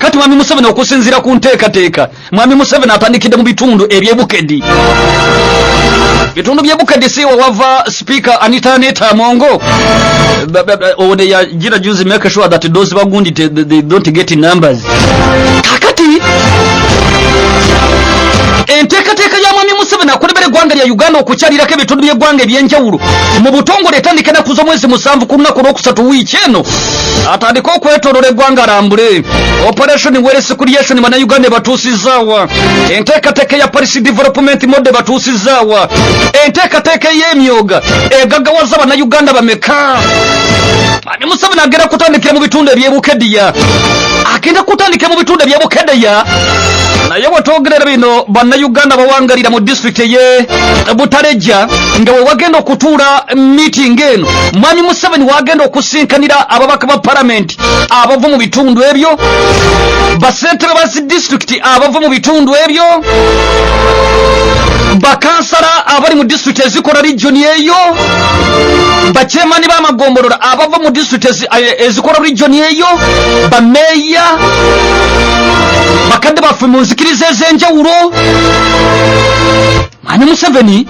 kakati mwami Museveni okusinzira ku nteekateeka mwami Museveni atandikidde mu bitundu eby'Ebukedi. Bitundu by'Ebukedi si wava speaker Anita Amongo ode ya jira juzi make sure that those bagundi they don't get numbers. Kakati enteekateeka ya mwami Museveni akulembera eggwanga lya Uganda okukyalirako ebitundu by'eggwanga ebyenjawulo mu butongole etandika ennaku z'omwezi 7 ku lunaku olwokusatu wiiki eno atandika okwetoolola eggwanga lambule. Operation Wealth Creation bannayuganda batuusizaawa. Enteekateeka ya Police Development Mode batuusizaawa. Enteekateeka y'emyoga egaggawaza bannayuganda bameka. Mwami Museveni agenda kutandikira mu bitundu eby'Ebukedea. Agenda kutandikira mu bitundu eby'Ebukedea. Naye wetwogerera bino bannayuganda bawangalira mu district ye Butareja nga we wagenda okutuula meeting eno mwami Museveni wagenda okusinkanira ababaka ba parliament abava mu bitundu ebyo, basentebe ba district abava mu bitundu ebyo, bakansala abali mu district ezikola region eyo, bachemani b'amagombolola abava mu district ezikola region eyo, bameya, bakadde baffe mu nzikiriza ez'enjawulo. Mwami Museveni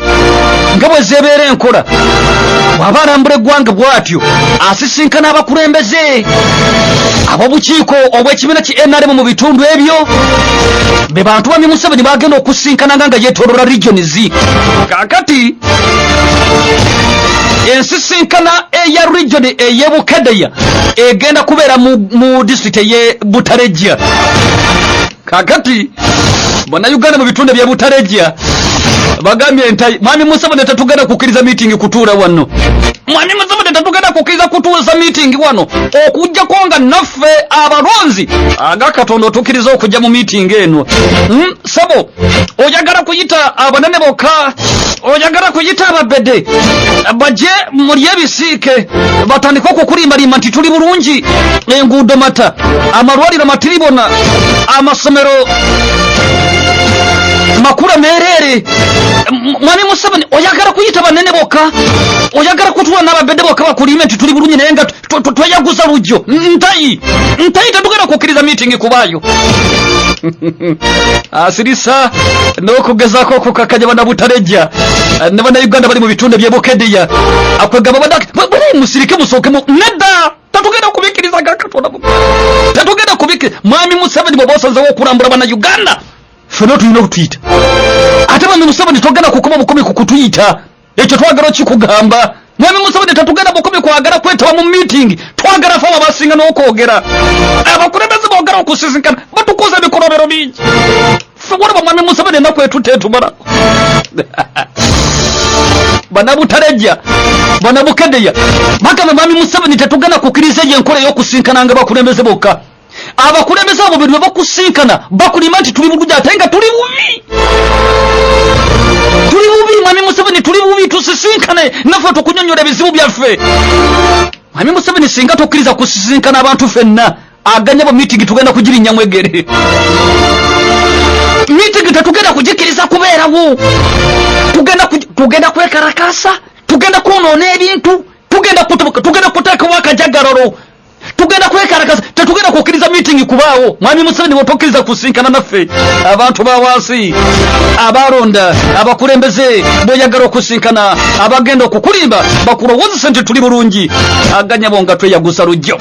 nga bwe zebeera enkola bw'aba alambula eggwanga bw'atyo asisinkana abakulembeze ab'obukiiko obw'ekibiina ki NRM mu bitundu ebyo be bantu mwami Museveni bagenda okusinkana nga yeetooloola regions. Kakati ensisinkana eya region ey'Ebukedea egenda kubeera mu district ye Butareja. Kakati bannayuganda mu bitundu bya Butareja bagambye nti mwami Museveni tatugenda kukkiriza meeting kutuula wano. Mwami Museveni tatugenda kukkiriza kutuuza meeting wano okujjako nga naffe abalonzi aga Katonda otukkiriza okujja mu meeting eno. Sabo oyagala kuyita abanene bokka, oyagala kuyita ababede bajje muli ebisiike batandika okukulimbalimba nti tuli bulungi, enguudo mata, amalwaliro matiribona, amasomero makula merere. Mwami Museveni oyagala kuyita banene bokka, oyagala kutuwa n'ababede bokka bakulime nti tuli bulungi naye nga tweyaguza lujjo. Ntayi tetugenda kukkiriza meeting kubaayo. Asirisa n'okugezaako okukakanya bana Butareja ne bannayuganda bali mu bitundu by'Ebukedea akwegamba badaki bali musirike musookemu. Nedda tatugenda kubikkiriza ga Katonda, tatugenda kubikkiriza. Mwami Museveni bw'oba osazeewo okulambula bannayuganda fena tulina okutuyita. Ate mwami Museveni togenda kukuba bukomi kukutuyita, ekyo twagala kikugamba. Mwami Museveni tatugenda bukomi kwagala kwetaba mu meeting, twagala ffe abasinga n'okwogera. Abakulembeze boogera okusisinkana batukoze ebikolobero bingi. Ffe walaba mwami Museveni ennaku etuteetumalako. Bana Butareja, bana Bukedea bagamba mwami Museveni tetugenda kukkiriza eyo enkola ey'okusinkana nga bakulembeze bokka. Abakulembeze abo bwe bakusinkana bakulima nti tuli bulungi ate nga tuli bubi. Tuli bubi mwami Museveni, tuli bubi, tusisinkane naffe tukunyonyola ebizibu byaffe. Mwami Museveni singa tokkiriza kusisinkana abantu ffenna aganya bo meeting tugenda kugirinnya mwegere. Meeting tetugenda kugikkiriza kubeerawo. Tugenda kwekarakasa, tugenda kwonoona ebintu, tugenda kuteekawo akajagalalo, tugenda kwekalakaza, tetugenda kukkiriza meeting kubaawo. Mwami Museveni bw'otokkiriza kusinkana naffe abantu ba wansi abalonda abakulembeze bw'oyagala okusinkana abagenda okukulimba bakulowozesa nti tuli bulungi aganya bo nga tweyaguza lujjo.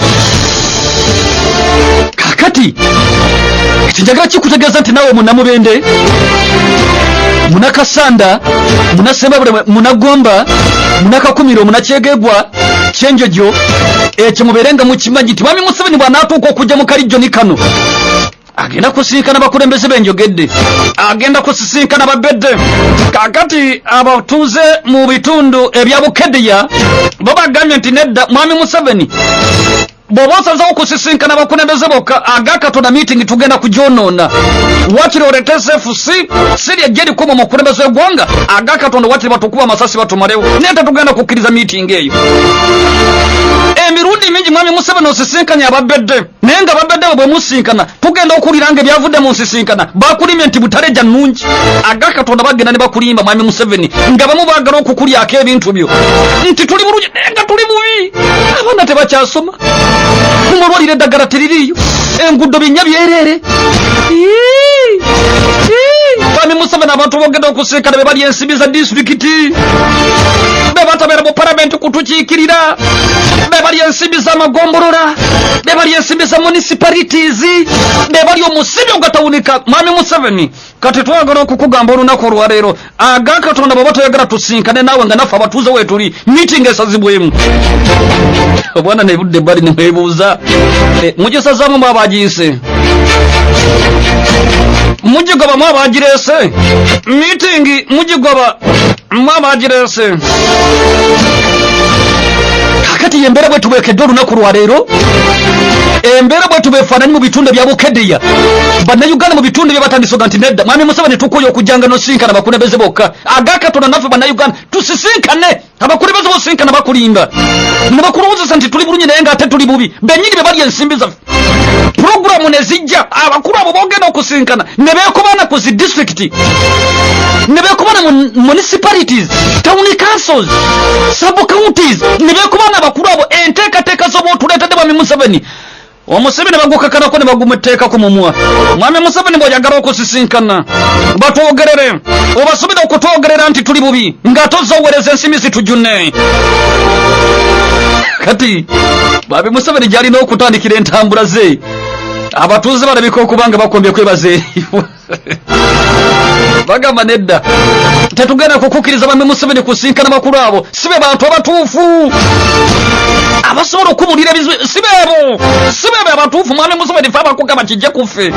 Kakati ekinjagala kikutegeeza nti naawe munnamubende, munakasanda, munasembabule, munagomba, munakakumiro, munakyegegwa, kyenjojo, ekyo mubeerenga mukimanyi nti mwami Museveni bw'anaatuuka okujja mu kalijjoni kano agenda kusinkana bakulembeze benjogedde, agenda kusisinkana babedde. Kakati abatuuze mu bitundu ebya Bukedea babagambye nti nedda mwami Museveni bw'oba osazeewo okusisinkana bakulembeze bokka aga Katonda meeting tugenda kugyonoona. Wakiri olete SFC siri ejje likoma mu kulembeza eggwanga aga Katonda wakiri batukuba amasasi batumarewo naye tetugenda kukkiriza meeting eyo. Emirundi mingi bingi mwami Museveni osisinkanya ababedde naye nga ababedde bwe musinkana tugenda okuliranga ebyavudde mu nsisinkana bakulimye nti butaleja nnungi agakatonda bagenda ne bakulimba mwami Museveni nga bamu baagala okukulyako ebintu byo nti tuli bulungi naye nga tuli bubi abaana tebakyasoma kumulwalira eddagala teririiyo enguudo binnya byereere mwami Museveni abantu bogenda okusinkana be bali ensimbi za disitulikiti be batabeera mu palamenti kutukiikirira be bali ensimbi z'amagombolola be bali ensimbi za municipalities be bali omusibi ogatawunika mwami Museveni kati twagala okukugamba olunaku olwaleero agakatonda bwe batoyagala tusinkane naawe nga naffe abatuuze weetuli meeting esazibwemu obwana nebudde ebbali nemwebuuza mugisazaamu mu abagiyise mugigoba mu abagireese meeting mugigoba mu abagireese kakati embeera bwe tubeekedde olunaku lwaleero embeera bwe tubeefaananyi mu bitundu bya Bukedea bannayuganda mu bitundu bye batandisoga nti nedda mwami Museveni tukuye okujjanga nosinkana abakulembeze bokka agakatonda naffe bannayuganda tusisinkane abakulembeze bosinkana bakulimba ne bakulowozesa nti tuli bulungi naye ng'ate tuli bubi bennyini be bali ensimbi zaffe puroguramu ne zijja abakulu abo bogenda okusinkana ne beekobana ku zi disitulikiti ne beekobana mu municipalities town councils sub counties ne beekobana abakulu abo enteekateeka z'obwotuleetedde mwami Museveni omusibi ne bagukakanako ne bagumuteekako mumwa mwami Museveni bw'oyagala okusisinkana batwogerere obasubira okutwogerera nti tuli bubi ng'ate ozoowereza ensimbi zitujjune kati mwami Museveni gy'alina okutandikira entambula ze abatuuze balabika okuba nga bakombye kwebaza erifu bagamba nedda tetugenda kukukkiriza mwami Museveni kusinkana bakulu abo si be bantu abatuufu abasobola okubulira ebizwe si beebo abatuufu mwami Museveni fe abakugamba kijje kuffe